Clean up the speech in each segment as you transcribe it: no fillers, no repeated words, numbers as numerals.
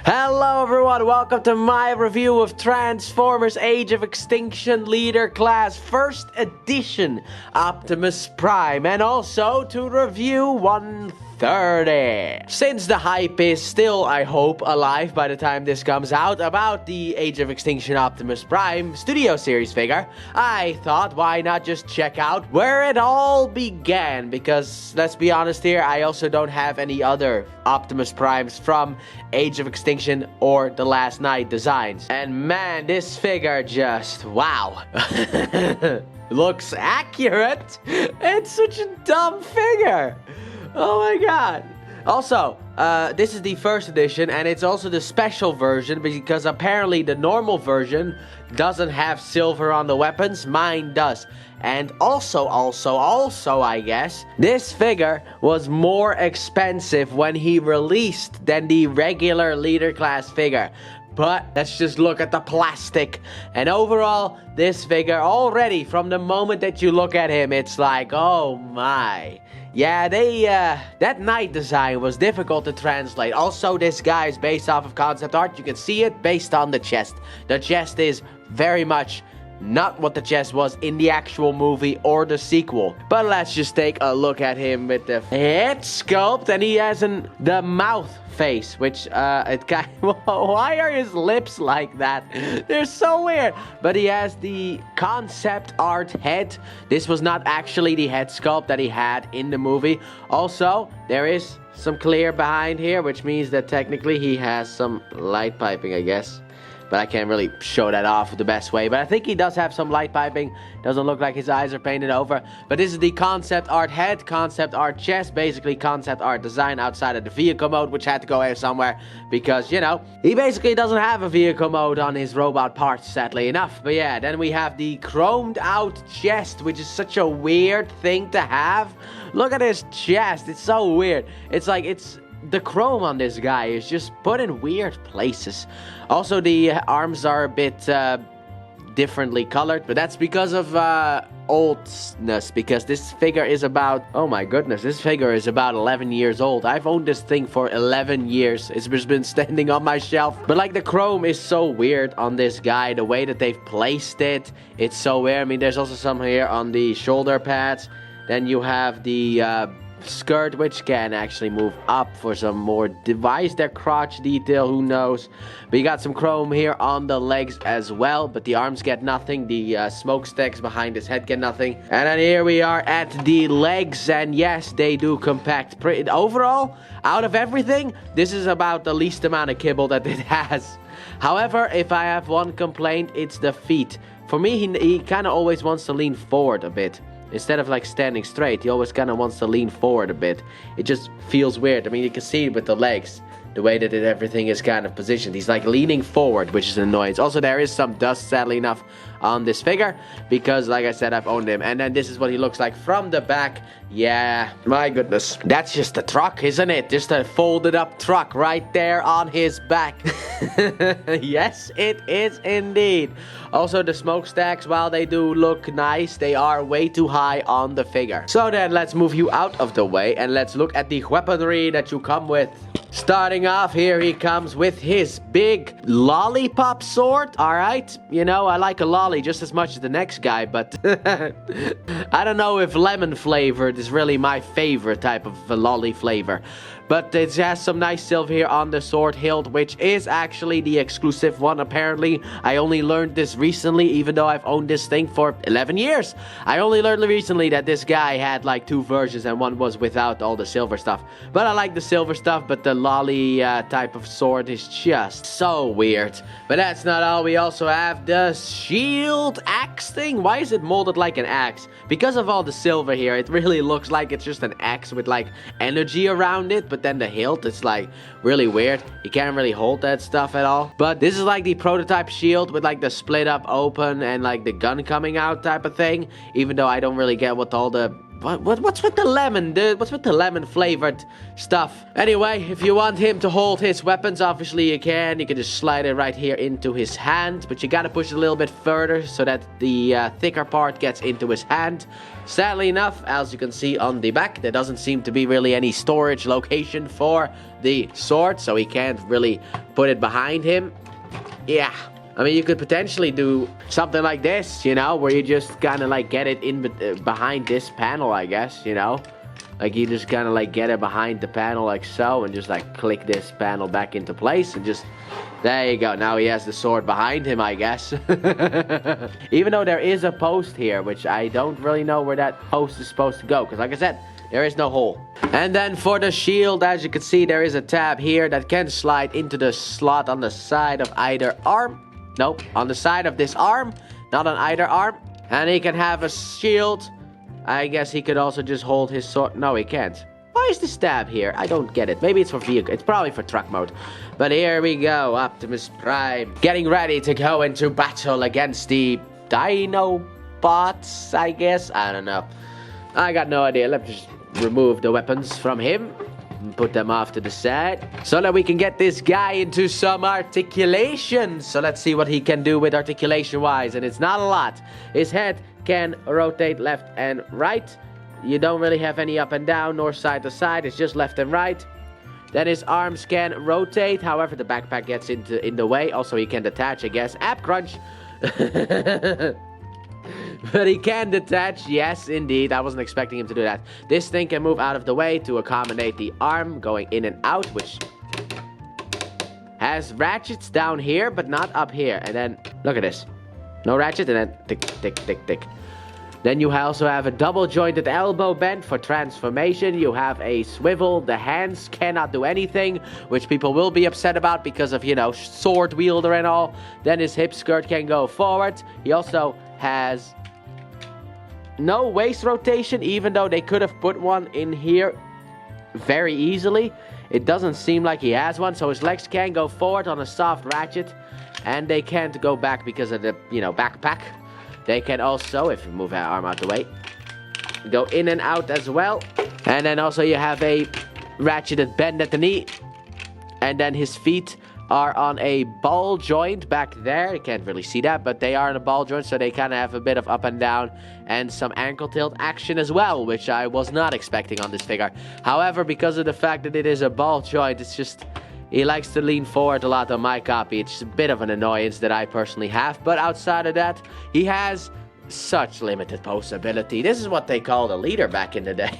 Hello everyone, welcome to my review of Transformers Age of Extinction Leader Class First Edition Optimus Prime, and also to review 130. Since the hype is still, I hope, alive by the time this comes out about the Age of Extinction Optimus Prime Studio Series figure, I thought why not just check out where it all began, because let's be honest here, I also don't have any other Optimus Primes from Age of Extinction or the Last Night designs. And man, this figure just, wow. Looks accurate. It's such a dumb figure. Oh my god. Also, this is the first edition, and it's also the special version because apparently the normal version doesn't have silver on the weapons. Mine does. And also, I guess, this figure was more expensive when he released than the regular leader class figure. But let's just look at the plastic. And overall, this figure already, from the moment that you look at him, it's like, oh my. Yeah, that Knight design was difficult to translate. Also, this guy is based off of concept art. You can see it based on the chest. The chest is very much not what the chest was in the actual movie or the sequel. But let's just take a look at him with the head sculpt, and he has the mouth face, which it kind of, why are his lips like that? They're so weird. But he has the concept art head. This was not actually the head sculpt that he had in the movie. Also, there is some clear behind here, which means that technically he has some light piping, I guess. But I can't really show that off the best way. But I think he does have some light piping. Doesn't look like his eyes are painted over. But this is the concept art head, concept art chest, basically concept art design outside of the vehicle mode, which had to go here somewhere because, you know, he basically doesn't have a vehicle mode on his robot parts, sadly enough. But yeah, then we have the chromed out chest, which is such a weird thing to have. Look at his chest. It's so weird. It's like, the chrome on this guy is just put in weird places. Also, the arms are a bit differently colored, but that's because of oldness, because this figure is about, oh my goodness, this figure is about 11 years old. I've owned this thing for 11 years. It's just been standing on my shelf. But like, the chrome is so weird on this guy, the way that they've placed it, it's so weird. I mean, there's also some here on the shoulder pads. Then you have the skirt, which can actually move up for some more device, their crotch detail, who knows. But you got some chrome here on the legs as well, but the arms get nothing. The smokestacks behind his head get nothing. And then here we are at the legs, and yes, they do compact. Overall, out of everything, this is about the least amount of kibble that it has. However, if I have one complaint, it's the feet. For me, he kind of always wants to lean forward a bit. Instead of like standing straight, he always kind of wants to lean forward a bit. It just feels weird. I mean, you can see it with the legs, the way that everything is kind of positioned. He's like leaning forward, which is an annoyance. Also, there is some dust, sadly enough, on this figure, because like I said, I've owned him. And then this is what he looks like from the back. Yeah, my goodness. That's just a truck, isn't it? Just a folded up truck right there on his back. Yes, it is indeed. Also, the smokestacks, while they do look nice, they are way too high on the figure. So then, let's move you out of the way and let's look at the weaponry that you come with. Starting off, here he comes with his big lollipop sword. Alright, you know, I like a lolly just as much as the next guy, but I don't know if lemon flavored is really my favorite type of lolly flavor. But it has some nice silver here on the sword hilt, which is actually the exclusive one, apparently. I only learned this recently, even though I've owned this thing for 11 years. I only learned recently that this guy had like two versions, and one was without all the silver stuff. But I like the silver stuff, but the lolly type of sword is just so weird. But that's not all. We also have the shield axe thing. Why is it molded like an axe? Because of all the silver here, it really looks like it's just an axe with like energy around it. But then the hilt, it's like really weird. You can't really hold that stuff at all. But this is like the prototype shield with like the split up open and like the gun coming out type of thing. Even though I don't really get what all the What's with the lemon, dude? What's with the lemon flavored stuff? Anyway, if you want him to hold his weapons, obviously you can. You can just slide it right here into his hand, but you gotta push it a little bit further so that the thicker part gets into his hand. Sadly enough, as you can see on the back, there doesn't seem to be really any storage location for the sword, so he can't really put it behind him. Yeah. I mean, you could potentially do something like this, you know, where you just kind of like get it in behind this panel, I guess, you know. Like you just kind of like get it behind the panel like so and just like click this panel back into place and just, there you go. Now he has the sword behind him, I guess. Even though there is a post here, which I don't really know where that post is supposed to go. Because like I said, there is no hole. And then for the shield, as you can see, there is a tab here that can slide into the slot on the side of either arm. Nope, on the side of this arm, not on either arm. And he can have a shield. I guess he could also just hold his sword. No, he can't. Why is this tab here? I don't get it. Maybe it's for vehicle. It's probably for truck mode. But here we go, Optimus Prime. Getting ready to go into battle against the Dinobots, I guess. I don't know. I got no idea. Let's just remove the weapons from him. Put them off to the side so that we can get this guy into some articulation. So let's see what he can do with articulation wise, and it's not a lot. His head can rotate left and right. You don't really have any up and down nor side to side. It's just left and right. Then his arms can rotate. However, the backpack gets in the way. Also, he can detach, I guess. App crunch. But he can detach, yes, indeed. I wasn't expecting him to do that. This thing can move out of the way to accommodate the arm going in and out, which has ratchets down here, but not up here. And then, look at this. No ratchet, and then tick, tick, tick, tick. Then you also have a double-jointed elbow bend for transformation. You have a swivel. The hands cannot do anything, which people will be upset about because of, you know, sword wielder and all. Then his hip skirt can go forward. He also has no waist rotation, even though they could have put one in here very easily. It doesn't seem like he has one, so his legs can go forward on a soft ratchet, and they can't go back because of the, you know, backpack. They can also, if you move our arm out the way, go in and out as well. And then also you have a ratcheted bend at the knee, and then his feet are on a ball joint back there. You can't really see that, but they are in a ball joint, so they kind of have a bit of up and down and some ankle tilt action as well, which I was not expecting on this figure. However, because of the fact that it is a ball joint, it's just, he likes to lean forward a lot on my copy. It's a bit of an annoyance that I personally have, but outside of that, he has such limited posability. This is what they called a leader back in the day.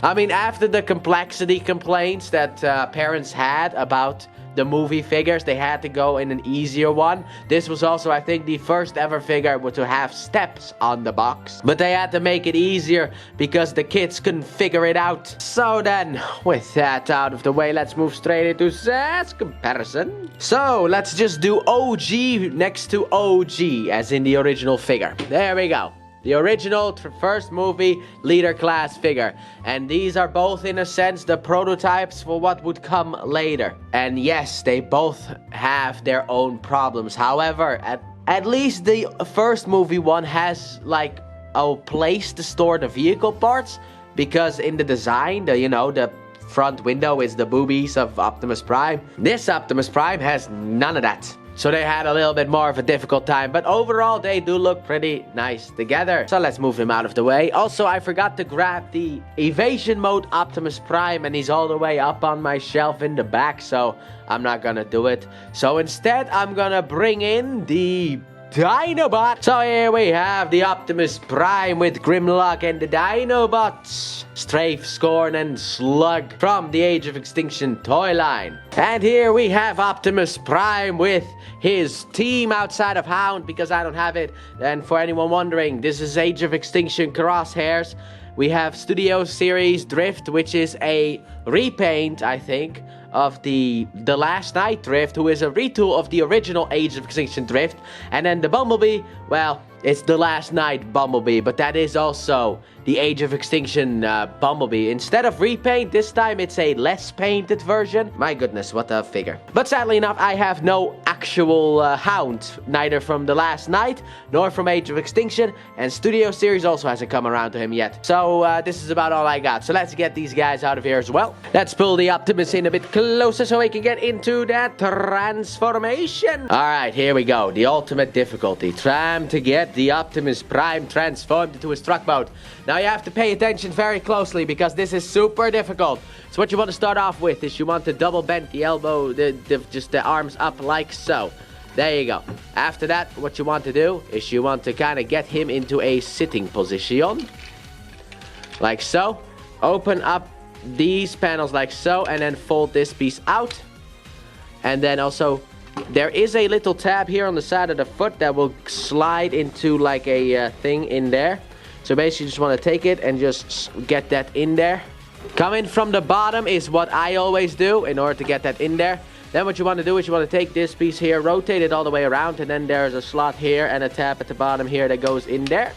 I mean, after the complexity complaints that parents had about the movie figures, they had to go in an easier one. This was also, I think, the first ever figure to have steps on the box. But they had to make it easier because the kids couldn't figure it out. So then, with that out of the way, let's move straight into size comparison. So, let's just do OG next to OG, as in the original figure. There we go. The original first movie leader class figure. And these are both, in a sense, the prototypes for what would come later. And yes, they both have their own problems. However, at least the first movie one has like a place to store the vehicle parts. Because in the design, the front window is the boobies of Optimus Prime. This Optimus Prime has none of that. So they had a little bit more of a difficult time, but overall they do look pretty nice together. So let's move him out of the way. Also, I forgot to grab the evasion mode Optimus Prime, and he's all the way up on my shelf in the back, so I'm not gonna do it. So instead, I'm gonna bring in the Dinobot. So here we have the Optimus Prime with Grimlock and the Dinobots, Strafe, Scorn, and Slug from the Age of Extinction toy line. And here we have Optimus Prime with his team outside of Hound, because I don't have it. And for anyone wondering, this is Age of Extinction Crosshairs. We have Studio Series Drift, which is a repaint, I think, of the Last Night Drift, who is a retool of the original Age of Extinction Drift. And then the Bumblebee, well, it's the Last Night Bumblebee, but that is also the Age of Extinction Bumblebee. Instead of repaint, this time it's a less painted version. My goodness, what a figure. But sadly enough, I have no actual Hound, neither from the last night nor from Age of Extinction, and Studio Series also hasn't come around to him yet. So this is about all I got. So let's get these guys out of here as well. Let's pull the Optimus in a bit closer so we can get into that transformation. Alright, here we go. The ultimate difficulty. Time to get the Optimus Prime transformed into his truck mode. Now you have to pay attention very closely because this is super difficult. So what you want to start off with is you want to double bend the elbow, just the arms up like so. There you go. After that, what you want to do is you want to kind of get him into a sitting position. Like so. Open up these panels like so and then fold this piece out. And then also, there is a little tab here on the side of the foot that will slide into like a thing in there. So basically you just want to take it and just get that in there. Coming from the bottom is what I always do in order to get that in there. Then what you want to do is you want to take this piece here, rotate it all the way around, and then there's a slot here and a tab at the bottom here that goes in there.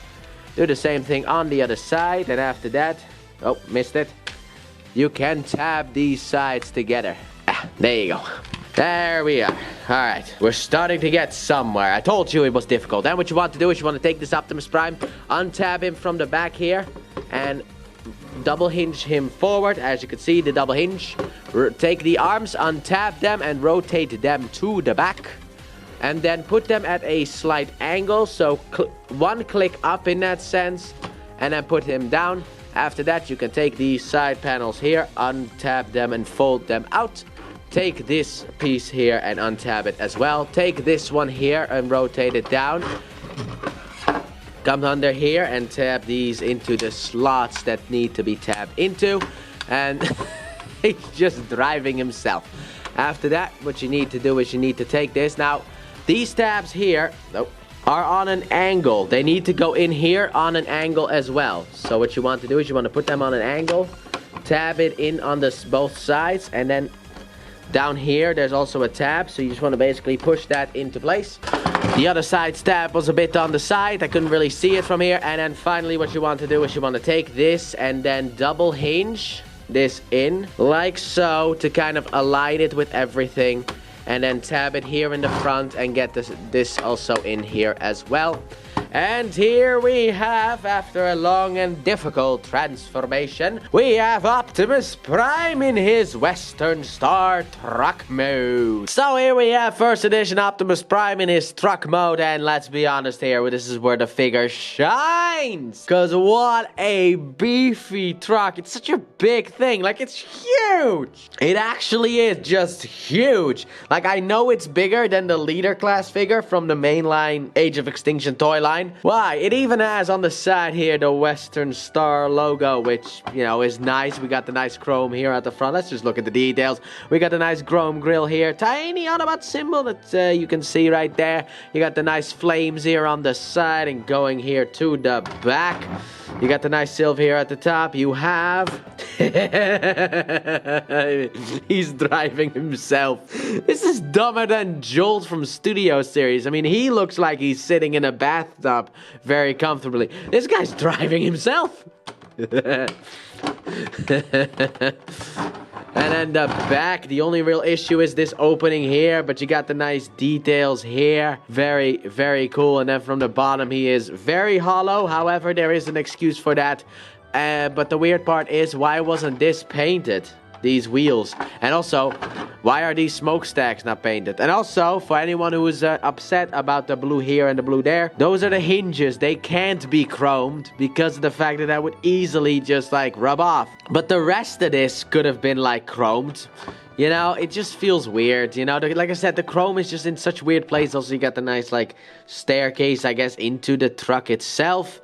Do the same thing on the other side, and after that, oh, missed it. You can tab these sides together. There you go. There we are. Alright, we're starting to get somewhere. I told you it was difficult. Then what you want to do is you want to take this Optimus Prime, untab him from the back here, and double hinge him forward. As you can see, the double hinge. Take the arms, untap them, and rotate them to the back. And then put them at a slight angle, so one click up in that sense, and then put him down. After that, you can take these side panels here, untap them, and fold them out. Take this piece here and untab it as well. Take this one here and rotate it down. Come under here and tab these into the slots that need to be tabbed into. And he's just driving himself. After that, what you need to do is you need to take this. Now, these tabs here are on an angle. They need to go in here on an angle as well. So what you want to do is you want to put them on an angle. Tab it in on both sides, and then down here, there's also a tab, so you just want to basically push that into place. The other side's tab was a bit on the side. I couldn't really see it from here. And then finally, what you want to do is you want to take this and then double hinge this in, like so, to kind of align it with everything. And then tab it here in the front and get this also in here as well. And here we have, after a long and difficult transformation, we have Optimus Prime in his Western Star truck mode. So here we have first edition Optimus Prime in his truck mode, and let's be honest here, this is where the figure shines. Cause what a beefy truck. It's such a big thing, like it's huge. It actually is just huge. Like I know it's bigger than the leader class figure from the mainline Age of Extinction toy line. Why? It even has on the side here the Western Star logo, which, you know, is nice. We got the nice chrome here at the front. Let's just look at the details. We got the nice chrome grill here. Tiny Autobot symbol that you can see right there. You got the nice flames here on the side and going here to the back. You got the nice silver here at the top. You have... He's driving himself. This is dumber than Jolt from Studio Series. I mean, he looks like he's sitting in a bathtub very comfortably. This guy's driving himself. And then the back, the only real issue is this opening here, but you got the nice details here. Very, very cool. And then from the bottom, he is very hollow. However, there is an excuse for that. But the weird part is, why wasn't this painted? These wheels. And also, why are these smokestacks not painted? And also, for anyone who is upset about the blue here and the blue there, those are the hinges. They can't be chromed because of the fact that would easily just like rub off. But the rest of this could have been like chromed. You know, it just feels weird, you know, like I said, the chrome is just in such weird places. Also, you got the nice like staircase, I guess, into the truck itself.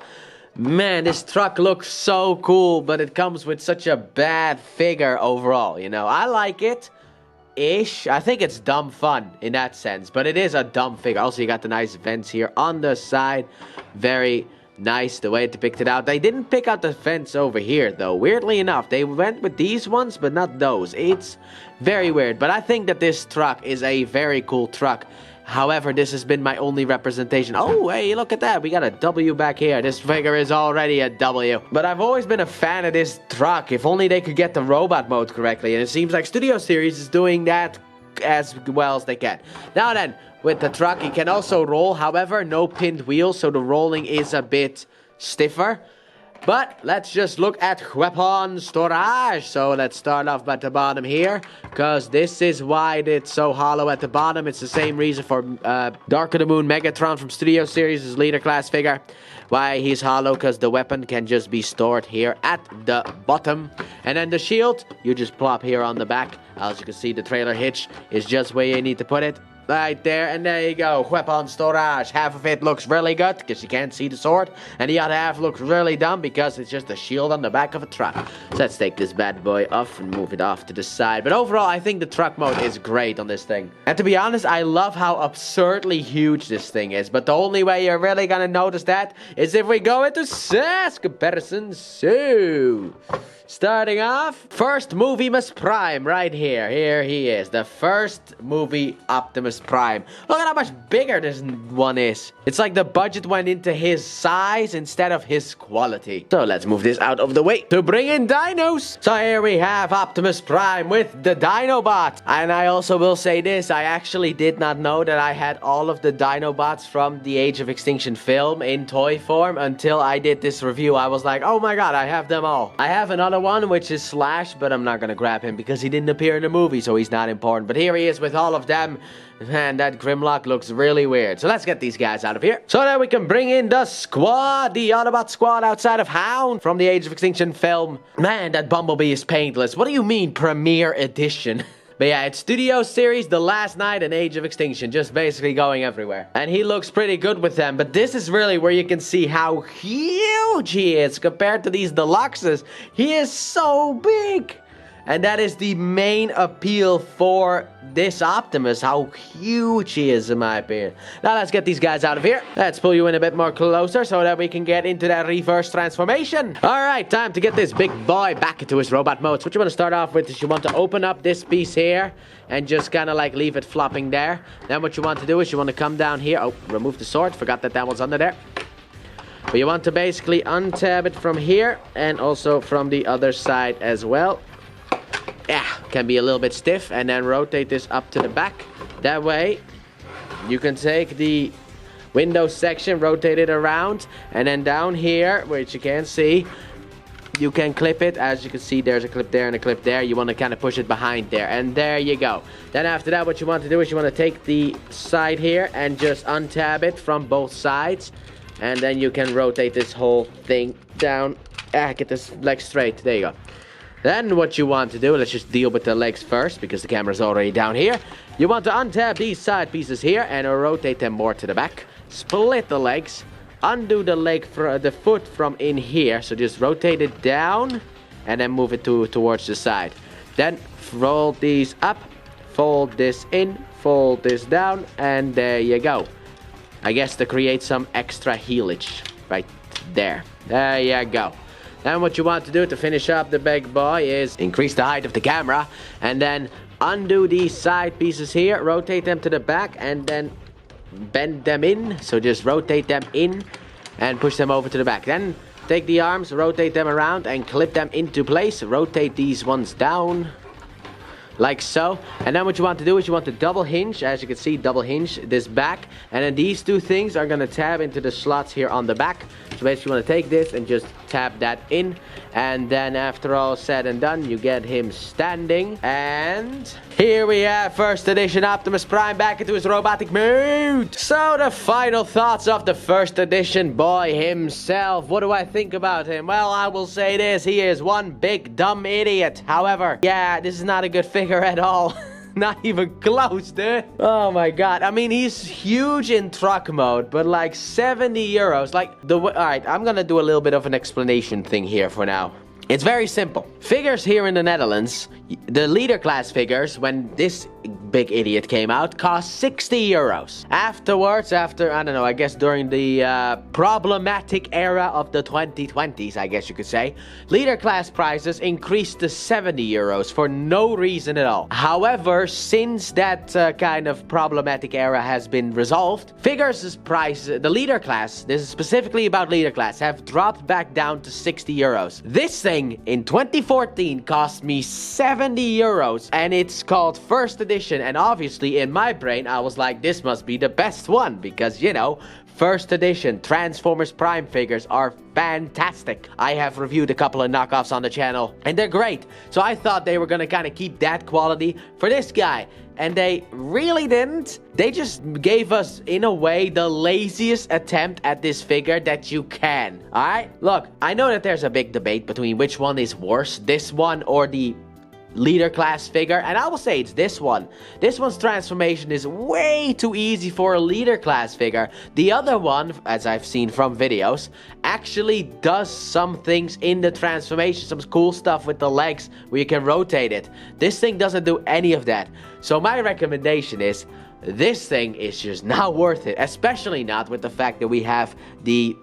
Man, this truck looks so cool, but it comes with such a bad figure overall, you know. I like it-ish. I think it's dumb fun in that sense, but it is a dumb figure. Also, you got the nice vents here on the side. Very nice the way it depicted out. They didn't pick out the vents over here, though. Weirdly enough, they went with these ones, but not those. It's very weird, but I think that this truck is a very cool truck. However, this has been my only representation. Oh, hey, look at that. We got a W back here. This figure is already a W. But I've always been a fan of this truck. If only they could get the robot mode correctly. And it seems like Studio Series is doing that as well as they can. Now then, with the truck, it can also roll. However, no pinned wheels, so the rolling is a bit stiffer. But let's just look at weapon storage. So let's start off at the bottom here, because this is why it's so hollow at the bottom. It's the same reason for Dark of the Moon Megatron from Studio Series' leader class figure. Why he's hollow, because the weapon can just be stored here at the bottom. And then the shield, you just plop here on the back. As you can see, the trailer hitch is just where you need to put it. Right there, and there you go. Weapon storage. Half of it looks really good because you can't see the sword, and the other half looks really dumb because it's just a shield on the back of a truck. So let's take this bad boy off and move it off to the side. But overall, I think the truck mode is great on this thing. And to be honest, I love how absurdly huge this thing is. But the only way you're really gonna notice that is if we go into size comparisons. So, starting off, first Optimus Prime right here. Here he is, the first movie Optimus Prime. Look at how much bigger this one is. It's like the budget went into his size instead of his quality. So let's move this out of the way to bring in dinos. So here we have Optimus Prime with the Dinobot. And I also will say this, I actually did not know that I had all of the Dinobots from the Age of Extinction film in toy form until I did this review. I was like, oh my god, I have them all. I have another one, which is Slash, but I'm not gonna grab him because he didn't appear in the movie, so he's not important. But here he is with all of them. Man, that Grimlock looks really weird. So let's get these guys out of here, so that we can bring in the squad, the Autobot squad outside of Hound from the Age of Extinction film. Man, that Bumblebee is paintless. What do you mean, Premiere Edition? But yeah, it's Studio Series, The Last Night, and Age of Extinction, just basically going everywhere. And he looks pretty good with them, but this is really where you can see how huge he is compared to these deluxes. He is so big. And that is the main appeal for this Optimus, how huge he is in my opinion. Now let's get these guys out of here. Let's pull you in a bit more closer so that we can get into that reverse transformation. Alright, time to get this big boy back into his robot mode. So what you want to start off with is you want to open up this piece here and just kind of like leave it flopping there. Then what you want to do is you want to come down here. Oh, remove the sword. Forgot that that was under there. But you want to basically untab it from here and also from the other side as well. Yeah, can be a little bit stiff, and then rotate this up to the back. That way you can take the window section, rotate it around, and then down here, which you can't see, you can clip it. As you can see, there's a clip there and a clip there. You want to kind of push it behind there, and there you go. Then after that, what you want to do is you want to take the side here and just untab it from both sides, and then you can rotate this whole thing down. Get this leg straight. There you go. Then what you want to do, let's just deal with the legs first because the camera's already down here. You want to untab these side pieces here and rotate them more to the back. Split the legs. Undo the leg for the foot from in here. So just rotate it down and then move it towards the side. Then roll these up, fold this in, fold this down, and there you go. I guess to create some extra heelage right there. There you go. Then what you want to do to finish up the big boy is increase the height of the camera and then undo these side pieces here, rotate them to the back and then bend them in. So just rotate them in and push them over to the back. Then take the arms, rotate them around and clip them into place. Rotate these ones down like so. And then what you want to do is you want to double hinge, as you can see, double hinge this back. And then these two things are going to tab into the slots here on the back. So basically you want to take this and just tap that in. And then after all said and done, you get him standing. And here we have first edition Optimus Prime back into his robotic mode. So the final thoughts of the first edition boy himself. What do I think about him? Well, I will say this. He is one big dumb idiot. However, yeah, this is not a good figure at all. Not even close, dude. Oh my god. I mean, he's huge in truck mode, but like 70 euros. Like, alright, I'm gonna do a little bit of an explanation thing here for now. It's very simple. Figures here in the Netherlands, the leader class figures, when this big idiot came out, cost 60 euros. Afterwards, I don't know, I guess during the problematic era of the 2020s, I guess you could say, leader class prices increased to 70 euros for no reason at all. However, since that kind of problematic era has been resolved, figures' price, the leader class, this is specifically about leader class, have dropped back down to 60 euros. This thing in 2014 cost me 70 euros, and it's called first edition edition, and obviously in my brain I was like, this must be the best one because, you know, first edition Transformers Prime figures are fantastic. I have reviewed a couple of knockoffs on the channel and they're great. So I thought they were gonna kind of keep that quality for this guy. And they really didn't. They just gave us, in a way, the laziest attempt at this figure that you can. Alright? Look, I know that there's a big debate between which one is worse, this one or the leader class figure, and I will say it's this one. This one's transformation is way too easy for a leader class figure. The other one, as I've seen from videos, actually does some things in the transformation, some cool stuff with the legs where you can rotate it. This thing doesn't do any of that. So my recommendation is, this thing is just not worth it, especially not with the fact that we have the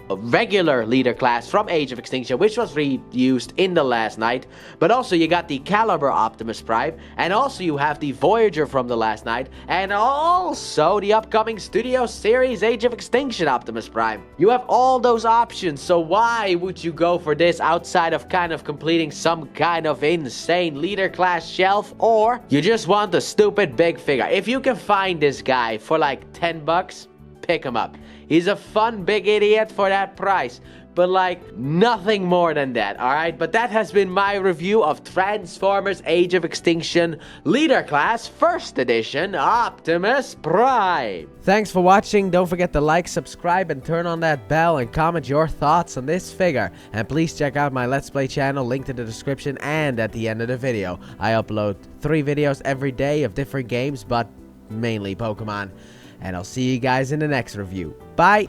regular leader class from Age of Extinction, which was reused in the last night, but also you got the Caliber Optimus Prime, and also you have the Voyager from the last night, and also the upcoming Studio Series Age of Extinction Optimus Prime. You have all those options, so why would you go for this outside of kind of completing some kind of insane leader class shelf, or you just want a stupid big figure? If you can find this guy for like 10 bucks, pick him up. He's a fun big idiot for that price, but like nothing more than that, alright? But that has been my review of Transformers Age of Extinction Leader Class First Edition Optimus Prime. Thanks for watching. Don't forget to like, subscribe, and turn on that bell and comment your thoughts on this figure. And please check out my Let's Play channel, linked in the description and at the end of the video. I upload 3 videos every day of different games, but mainly Pokemon. And I'll see you guys in the next review. Bye!